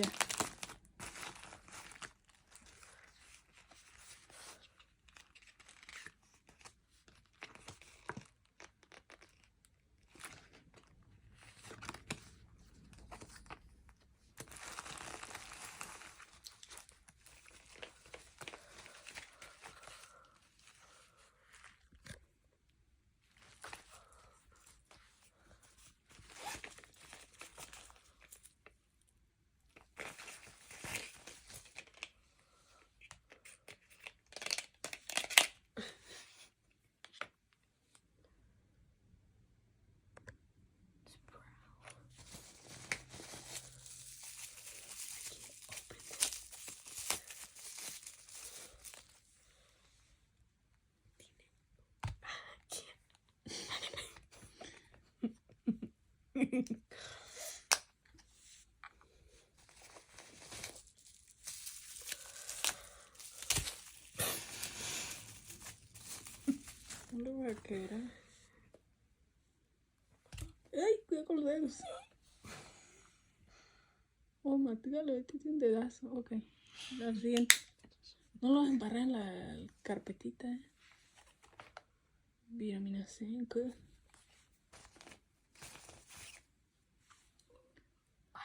Ya. No lo voy a quebrar. ¡Ay! Cuidado con los dedos. Oh, Matilda, le metiste un dedazo. Ok. La siguiente. No lo vas a embarrar en la carpetita. Vitamina C. Good.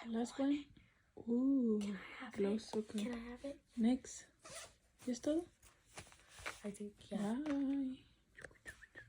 Last one. Ooh. Glows so good. Can I have it? Next. ¿Ya es todo? I think, yeah. Bye.